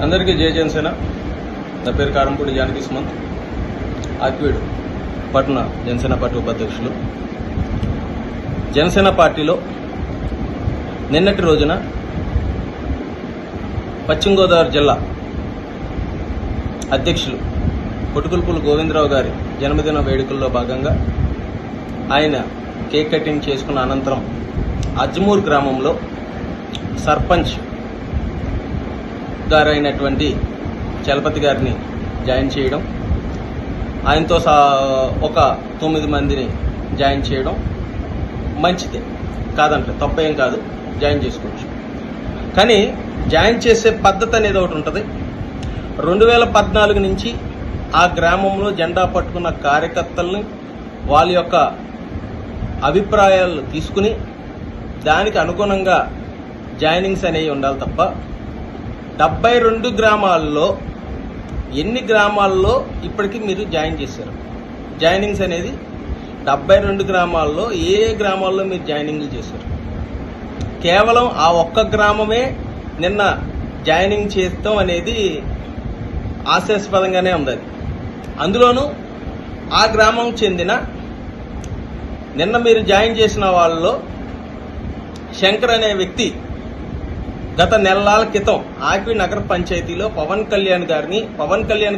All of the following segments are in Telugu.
అందరికీ జై జనసేన. నా పేరు కారంపూడి జానకి సుమంత్, ఆక్వీడ్ పట్టణ జనసేన పార్టీ ఉపాధ్యక్షులు. జనసేన పార్టీలో నిన్నటి రోజున పశ్చిమ గోదావరి జిల్లా అధ్యక్షులు కొట్టుకుల్పుల గోవిందరావు గారి జన్మదిన వేడుకల్లో భాగంగా ఆయన కేక్ కటింగ్ చేసుకున్న అనంతరం అజ్మూర్ గ్రామంలో సర్పంచ్ గారైనటువంటి చలపతి గారిని జాయిన్ చేయడం, ఆయనతో ఒక 9 మందిని జాయిన్ చేయడం మంచిదే, కాదంటే తప్పేం కాదు, జాయిన్ చేసుకోవచ్చు. కానీ జాయిన్ చేసే పద్ధతి అనేది ఒకటి ఉంటుంది. 2014 నుంచి ఆ గ్రామంలో జెండా పట్టుకున్న కార్యకర్తల్ని వాళ్ళ యొక్క అభిప్రాయాలు తీసుకుని దానికి అనుగుణంగా జాయినింగ్స్ అనేవి ఉండాలి తప్ప 72 గ్రామాల్లో ఎన్ని గ్రామాల్లో ఇప్పటికీ మీరు జాయిన్ చేశారు? జాయినింగ్స్ అనేది 72 గ్రామాల్లో ఏ గ్రామాల్లో మీరు జాయినింగ్లు చేశారు? కేవలం ఆ ఒక్క గ్రామమే నిన్న జాయినింగ్ చేయడం అనేది హాస్యాస్పదంగానే ఉంది. అందులోనూ ఆ గ్రామం చెందిన నిన్న మీరు జాయిన్ చేసిన వాళ్ళలో శంకర్ అనే వ్యక్తి గత నెలల క్రితం ఆక్వీడ్ నగర పంచాయతీలో పవన్ కళ్యాణ్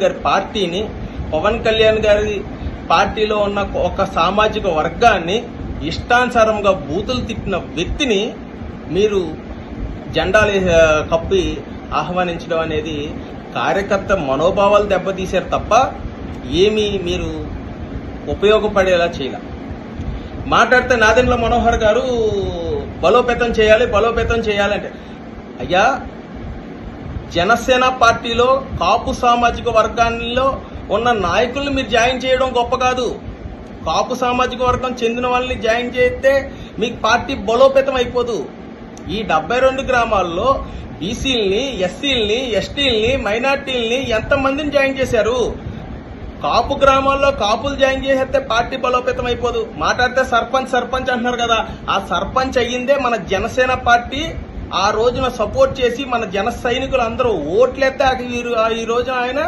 గారి పార్టీని, పవన్ కళ్యాణ్ గారి పార్టీలో ఉన్న ఒక సామాజిక వర్గాన్ని ఇష్టానుసారంగా బూతులు తిట్టిన వ్యక్తిని మీరు జెండాలు కప్పి ఆహ్వానించడం అనేది కార్యకర్త మనోభావాలు దెబ్బతీశారు తప్ప ఏమీ మీరు ఉపయోగపడేలా చేయాలి. మాట్లాడితే నాదెండ్ల మనోహర్ గారు బలోపేతం చేయాలంటే, అయ్యా, జనసేన పార్టీలో కాపు సామాజిక వర్గాల్లో ఉన్న నాయకుల్ని మీరు జాయిన్ చేయడం గొప్ప కాదు. కాపు సామాజిక వర్గం చెందిన వాళ్ళని జాయిన్ చేస్తే మీకు పార్టీ బలోపేతం అయిపోదు. ఈ 72 గ్రామాల్లో బీసీలని, ఎస్సీలని, ఎస్టీలని, మైనార్టీలని ఎంతమందిని జాయిన్ చేశారు? కాపు గ్రామాల్లో కాపులు జాయిన్ చేసేస్తే పార్టీ బలోపేతం అయిపోదు. మాట్లాడితే సర్పంచ్ అంటున్నారు కదా, ఆ సర్పంచ్ అయ్యిందే మన జనసేన పార్టీ ఆ రోజున సపోర్ట్ చేసి మన జన సైనికులు అందరూ ఓట్లేస్తే ఈ రోజున ఆయన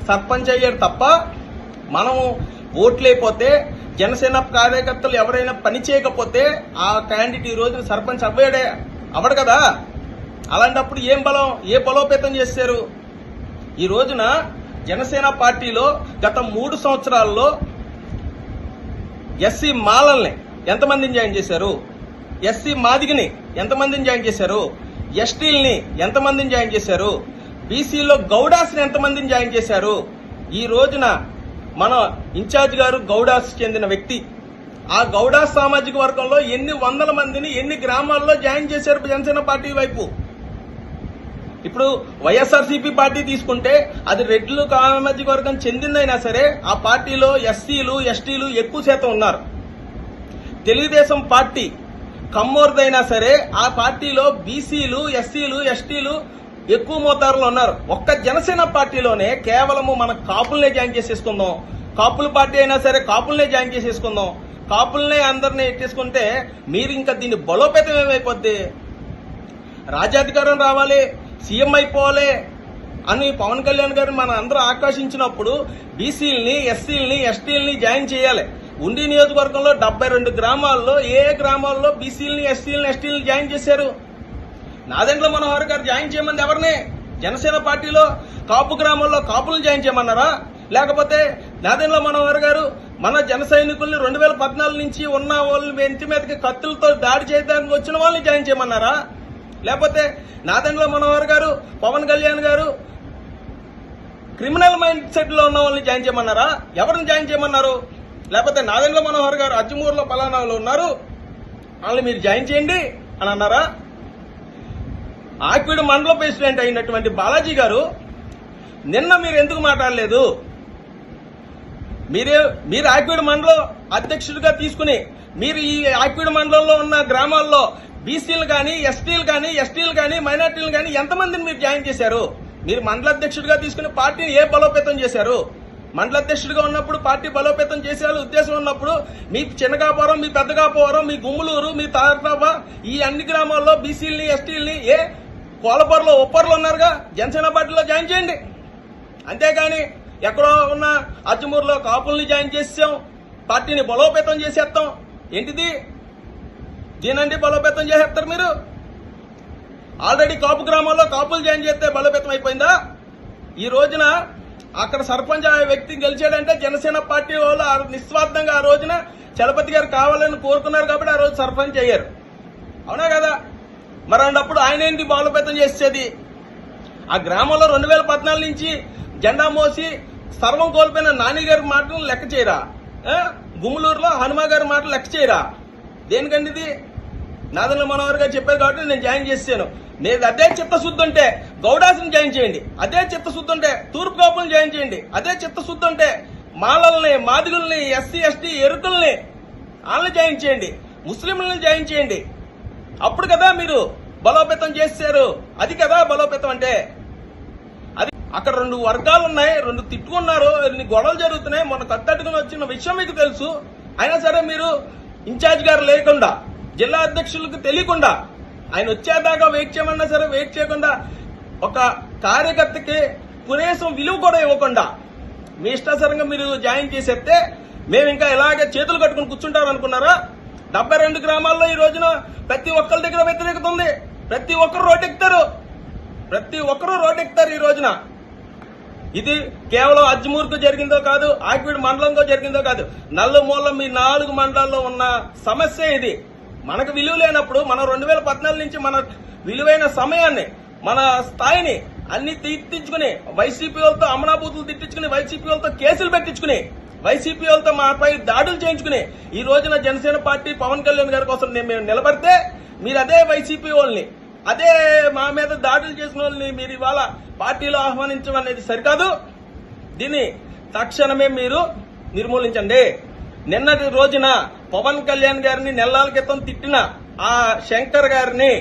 సర్పంచ్ అయ్యాడు తప్ప మనం ఓట్లేకపోతే జనసేన కార్యకర్తలు ఎవరైనా పని చేయకపోతే ఆ క్యాండిడేట్ ఈ రోజున సర్పంచ్ అవ్వడు కదా. అలాంటప్పుడు ఏ బలోపేతం చేశారు? ఈ రోజున జనసేన పార్టీలో గత 3 సంవత్సరాల్లో ఎస్సీ మాలల్ని ఎంతమందిని జాయిన్ చేశారు? ఎస్సీ మాదిగిని ఎంతమందిని జాయిన్ చేశారు? ఎస్టీలని ఎంతమందిని జాయిన్ చేశారు? బీసీలో గౌడాస్ని ఎంతమందిని జాయిన్ చేశారు? ఈ రోజున మన ఇన్ఛార్జ్ గారు గౌడాస్ చెందిన వ్యక్తి. ఆ గౌడాస్ సామాజిక వర్గంలో ఎన్ని వందల మందిని ఎన్ని గ్రామాల్లో జాయిన్ చేశారు జనసేన పార్టీ వైపు? ఇప్పుడు వైఎస్ఆర్సీపీ పార్టీ తీసుకుంటే అది రెడ్లు సామాజిక వర్గం చెందిందైనా సరే ఆ పార్టీలో ఎస్సీలు, ఎస్టీలు ఎక్కువ శాతం ఉన్నారు. తెలుగుదేశం పార్టీ కమ్మోర్దైనా సరే ఆ పార్టీలో బీసీలు, ఎస్సీలు, ఎస్టీలు ఎక్కువ మోతారులో ఉన్నారు. ఒక్క జనసేన పార్టీలోనే కేవలము మన కాపులనే జాయిన్ చేసేసుకుందాం, కాపుల పార్టీ అయినా సరే కాపులనే జాయిన్ చేసేసుకుందాం, కాపులనే అందరినీ ఎట్టేసుకుంటే మీరు ఇంకా దీన్ని బలోపేతం ఏమైపోద్ది? రాజ్యాధికారం రావాలి, సీఎం అయిపోవాలి అని పవన్ కళ్యాణ్ గారు మన అందరూ ఆకాశించినప్పుడు బీసీలని, ఎస్సీలని, ఎస్టీలని జాయిన్ చేయాలి. ఉండి నియోజకవర్గంలో 72 గ్రామాల్లో ఏ గ్రామాల్లో బీసీలని, ఎస్సీలని, ఎస్టీలని జాయిన్ చేశారు? నాదెండ్ల మనోహర్ గారు జాయిన్ చేయమని ఎవరిని? జనసేన పార్టీలో కాపు గ్రామాల్లో కాపులను జాయిన్ చేయమన్నారా? లేకపోతే నాదెండ్ల మనోహర్ గారు మన జన సైనికుల్ని 2014 నుంచి ఉన్న వాళ్ళని ఇంటి మీదకి కత్తులతో దాడి చేయడానికి వచ్చిన వాళ్ళని జాయిన్ చేయమన్నారా? లేకపోతే నాదెండ్ల మనోహర్ గారు, పవన్ కళ్యాణ్ గారు క్రిమినల్ మైండ్ సెట్ లో ఉన్న వాళ్ళని జాయిన్ చేయమన్నారా? ఎవరిని జాయిన్ చేయమన్నారు? లేకపోతే నాదెండ్ల మనోహర్ గారు అజ్మూర్లో పలానాలో ఉన్నారు, వాళ్ళని మీరు జాయిన్ చేయండి అని అన్నారా? ఆక్వీడ్ మండల ప్రెసిడెంట్ అయినటువంటి బాలాజీ గారు నిన్న మీరు ఎందుకు మాట్లాడలేదు? మీరు ఆక్వీడ్ మండలం అధ్యక్షుడిగా తీసుకుని మీరు ఈ ఆక్వీడ్ మండలంలో ఉన్న గ్రామాల్లో బీసీలు కానీ, ఎస్టీలు కానీ, మైనార్టీలు కానీ ఎంతమందిని మీరు జాయిన్ చేశారు? మీరు మండల అధ్యక్షుడిగా తీసుకుని పార్టీని ఏ బలోపేతం చేశారు? మండల అధ్యక్షుడిగా ఉన్నప్పుడు పార్టీ బలోపేతం చేసే ఉద్దేశం ఉన్నప్పుడు మీ చిన్నకాపురం, మీ పెద్దకాపురం, మీ గుమ్మలూరు, మీ తారపాబ ఈ అన్ని గ్రామాల్లో బీసీలని, ఎస్టీలని కోలపర్లో ఉప్పర్లు ఉన్నారుగా, జనసేన పార్టీలో జాయిన్ చేయండి. అంతేగాని ఎక్కడో ఉన్న అజ్మూర్లో కాపుల్ని జాయిన్ చేసాం, పార్టీని బలోపేతం చేసేస్తాం. ఏంటిది? దీనండి బలోపేతం చేసేస్తారు మీరు? ఆల్రెడీ కాపు గ్రామాల్లో కాపులు జాయిన్ చేస్తే బలోపేతం అయిపోయిందా? ఈ రోజున అక్కడ సర్పంచ్ ఆ వ్యక్తి గెలిచాడంటే జనసేన పార్టీ వాళ్ళు నిస్వార్థంగా ఆ రోజున చలపతి గారు కావాలని కోరుకున్నారు కాబట్టి ఆ రోజు సర్పంచ్ అయ్యారు. అవునా కదా? మరి అన్నప్పుడు ఆయన ఏంటి బలోపేతం చేసేది? ఆ గ్రామంలో 2014 నుంచి జెండా మోసి సర్వం కోల్పోయిన నాని గారి మాటలు లెక్క చేయరా? గుమ్మలూరులో హనుమ గారి మాటలు లెక్క చేయరా? దేనికండి ఇది? నాదన్న మనోహర్ గారు చెప్పారు కాబట్టి నేను జాయిన్ చేశాను. నేను అదే చిత్తశుద్ధి ఉంటే గౌడాసుని జాయిన్ చేయండి, అదే చిత్తశుద్ధి ఉంటే తూర్పు కాపులను జాయిన్ చేయండి, అదే చిత్తశుద్ధి ఉంటే మాలల్ని, మాదిగుల్ని, ఎస్సీ ఎస్టీ ఎరుకుల్ని వాళ్ళని జాయిన్ చేయండి, ముస్లింలని జాయిన్ చేయండి. అప్పుడు కదా మీరు బలోపేతం చేశారు. అది కదా బలోపేతం అంటే. అది అక్కడ 2 వర్గాలు ఉన్నాయి, 2 తిట్టుకున్నారు, 2 గొడవలు జరుగుతున్నాయి. మొన్న కత్తట్టుకుని వచ్చిన విషయం మీకు తెలుసు. అయినా సరే మీరు ఇన్ఛార్జ్ గారు లేకుండా, జిల్లా అధ్యక్షులకు తెలియకుండా, ఆయన వచ్చేదాకా వెయిట్ చేయమన్నా సరే వెయిట్ చేయకుండా, ఒక కార్యకర్తకి కనీసం విలువ కూడా ఇవ్వకుండా మీ ఇష్టాసరంగా మీరు జాయిన్ చేసేస్తే మేము ఇంకా ఇలాగే చేతులు కట్టుకుని కూర్చుంటారు అనుకున్నారా? 72 గ్రామాల్లో ఈ రోజున ప్రతి ఒక్కరి దగ్గర వ్యతిరేకత ఉంది. ప్రతి ఒక్కరు రోడ్డెక్కుతారు ఈ రోజున. ఇది కేవలం అజ్మూర్కు జరిగిందో కాదు, ఆకివీడు మండలంతో జరిగిందో కాదు, నల్లమూల మీ 4 మండలాల్లో ఉన్న సమస్య ఇది. మనకు విలువ లేనప్పుడు మనం 2014 నుంచి మన విలువైన సమయాన్ని, మన స్థాయిని అన్ని తిట్టించుకుని, వైసీపీ వాళ్ళతో అమనాభూతులు తిట్టించుకుని, వైసీపీ వాళ్ళతో కేసులు పెట్టించుకుని, వైసీపీ వాళ్ళతో మాపై దాడులు చేయించుకుని ఈ రోజున జనసేన పార్టీ పవన్ కళ్యాణ్ గారి కోసం మేము నిలబడితే మీరు అదే వైసీపీ వాళ్ళని, అదే మా మీద దాడులు చేసిన వాళ్ళని మీరు ఇవాళ పార్టీలో ఆహ్వానించడం అనేది సరికాదు. దీన్ని తక్షణమే మీరు నిర్మూలించండి. నిన్నటి రోజున పవన్ కళ్యాణ్ గారిని నెలల క్రితం తిట్టిన ఆ శంకర్ గారిని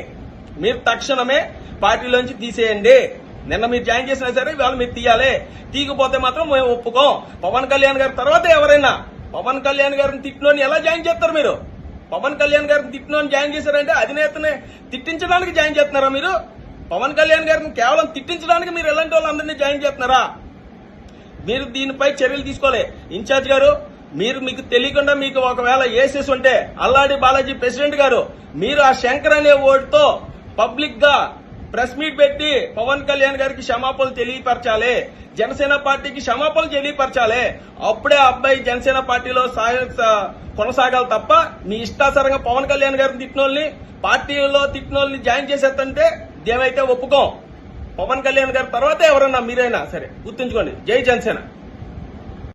మీరు తక్షణమే పార్టీలోంచి తీసేయండి. నిన్న మీరు జాయిన్ చేసినా సరే ఇవాళ మీరు తీయాలి. తీయకపోతే మాత్రం మేము ఒప్పుకోం. పవన్ కళ్యాణ్ గారి తర్వాత ఎవరైనా పవన్ కళ్యాణ్ గారిని తిట్టినోని ఎలా జాయిన్ చేస్తారు మీరు? పవన్ కళ్యాణ్ గారిని తిట్టినోని జాయిన్ చేశారంటే అధినేతని తిట్టించడానికి జాయిన్ చేస్తున్నారా మీరు? పవన్ కళ్యాణ్ గారిని కేవలం తిట్టించడానికి మీరు ఎలాంటి వాళ్ళందరినీ జాయిన్ చేస్తున్నారా? మీరు దీనిపై చర్యలు తీసుకోలే. ఇన్ఛార్జ్ గారు, మీకు తెలియకుండా మీకు ఒకవేళ ఏసేసి ఉంటే అల్లాడి బాలాజీ ప్రెసిడెంట్ గారు, మీరు ఆ శంకర్ అనే ఓటుతో పబ్లిక్ గా ప్రెస్ మీట్ పెట్టి పవన్ కళ్యాణ్ గారికి క్షమాపణలు తెలియపరచాలి, జనసేన పార్టీకి క్షమాపణలు తెలియపరచాలి. అప్పుడే అబ్బాయి జనసేన పార్టీలో కొనసాగాలి తప్ప మీ ఇష్టాసరంగా పవన్ కళ్యాణ్ గారిని తిట్టినోళ్ళని, పార్టీలో తిట్టినోళ్ళని జాయిన్ చేసేద్దంటే దేమైతే ఒప్పుకోం. పవన్ కళ్యాణ్ గారి తర్వాత ఎవరన్నా మీరైనా సరే గుర్తుంచుకోండి. జై జనసేన.